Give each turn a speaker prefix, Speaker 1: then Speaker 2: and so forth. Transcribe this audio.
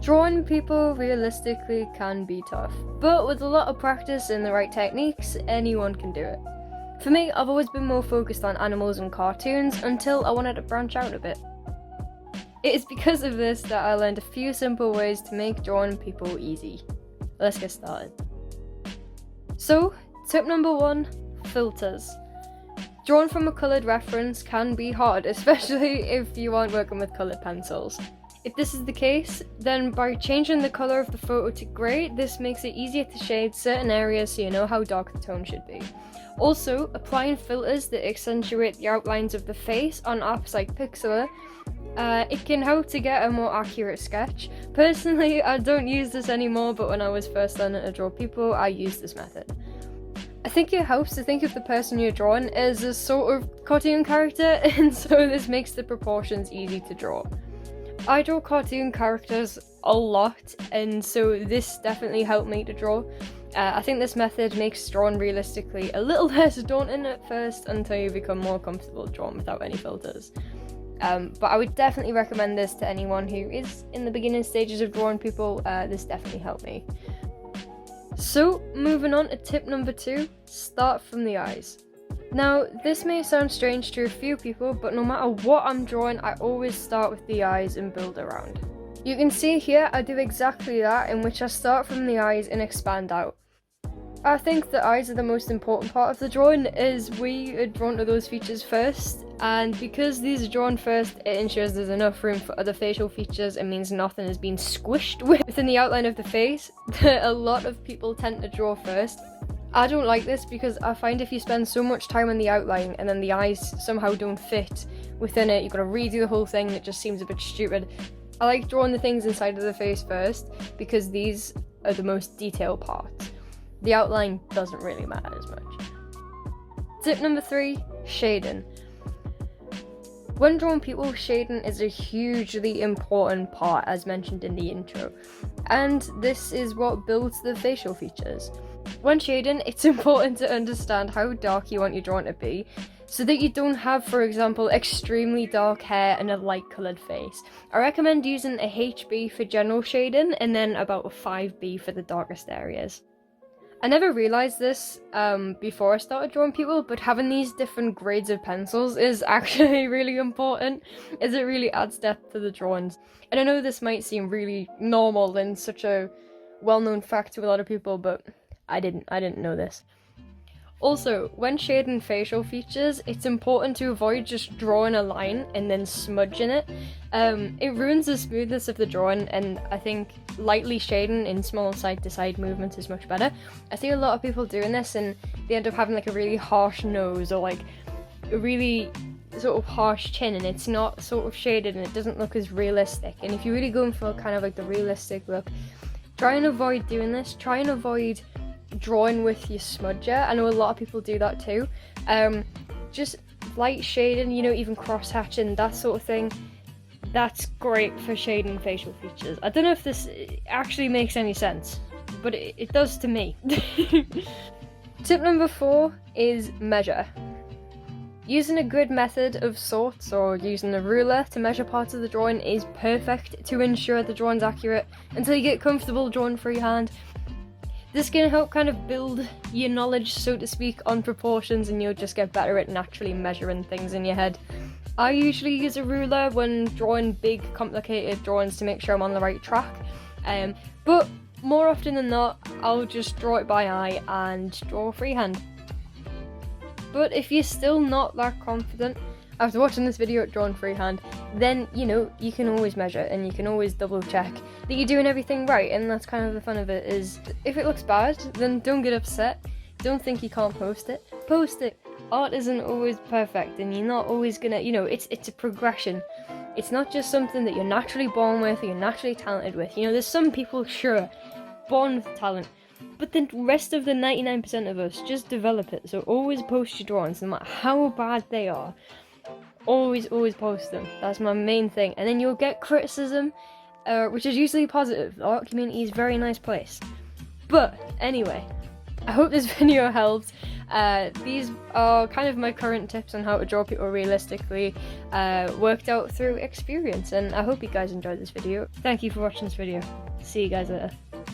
Speaker 1: Drawing people realistically can be tough, but with a lot of practice and the right techniques, anyone can do it. For me, I've always been more focused on animals and cartoons until I wanted to branch out a bit. It is because of this that I learned a few simple ways to make drawing people easy. Let's get started. So, tip number 1, filters. Drawing from a coloured reference can be hard, especially if you aren't working with coloured pencils. If this is the case, then by changing the colour of the photo to grey, this makes it easier to shade certain areas so you know how dark the tone should be. Also, applying filters that accentuate the outlines of the face on apps like Pixlr, it can help to get a more accurate sketch. Personally, I don't use this anymore, but when I was first learning to draw people, I used this method. I think it helps to think of the person you're drawing as a sort of cartoon character, and so this makes the proportions easy to draw. I draw cartoon characters a lot, and so this definitely helped me to draw. I think this method makes drawing realistically a little less daunting at first until you become more comfortable drawing without any filters. But I would definitely recommend this to anyone who is in the beginning stages of drawing people. This definitely helped me. So, moving on to tip number 2, start from the eyes. Now, this may sound strange to a few people, but no matter what I'm drawing, I always start with the eyes and build around. You can see here I do exactly that, in which I start from the eyes and expand out. I think the eyes are the most important part of the drawing, as we are drawn to those features first, and because these are drawn first, it ensures there's enough room for other facial features and means nothing is being squished within the outline of the face that a lot of people tend to draw first. I don't like this because I find if you spend so much time on the outline and then the eyes somehow don't fit within it, you've got to redo the whole thing and it just seems a bit stupid. I like drawing the things inside of the face first because these are the most detailed parts. The outline doesn't really matter as much. Tip number 3, shading. When drawing people, shading is a hugely important part, as mentioned in the intro, and this is what builds the facial features. When shading, it's important to understand how dark you want your drawing to be, so that you don't have, for example, extremely dark hair and a light coloured face. I recommend using a HB for general shading, and then about a 5B for the darkest areas. I never realised this before I started drawing people, but having these different grades of pencils is actually really important, as it really adds depth to the drawings. And I know this might seem really normal and such a well-known fact to a lot of people, but I didn't know this. Also, when shading facial features, it's important to avoid just drawing a line and then smudging it. It ruins the smoothness of the drawing, and I think lightly shading in small side-to-side movements is much better. I see a lot of people doing this and they end up having like a really harsh nose or like a really sort of harsh chin, and it's not sort of shaded and it doesn't look as realistic. And if you're really going for kind of like the realistic look, try and avoid doing this. Try and avoid drawing with your smudger. I know a lot of people do that too. Just light shading, even cross-hatching, that sort of thing. That's great for shading facial features. I don't know if this actually makes any sense, but it does to me. Tip number 4 is measure. Using a grid method of sorts, or using a ruler to measure parts of the drawing, is perfect to ensure the drawing's accurate until you get comfortable drawing freehand. This can help kind of build your knowledge, so to speak, on proportions, and you'll just get better at naturally measuring things in your head. I usually use a ruler when drawing big, complicated drawings to make sure I'm on the right track, but more often than not, I'll just draw it by eye and draw freehand. But if you're still not that confident after watching this video at drawing freehand, then, you can always measure and you can always double check that you're doing everything right, and that's kind of the fun of it. Is if it looks bad, then don't get upset. Don't think you can't post it. Post it. Art isn't always perfect, and you're not always gonna, it's a progression. It's not just something that you're naturally born with or you're naturally talented with. There's some people, sure, born with talent, but the rest of the 99% of us just develop it. So always post your drawings, no matter how bad they are. Always post them. That's my main thing. And then you'll get criticism, which is usually positive. The art community is a very nice place. But anyway, I hope this video helped. These are kind of my current tips on how to draw people realistically, worked out through experience, and I hope you guys enjoyed this video. Thank you for watching this video. See you guys later.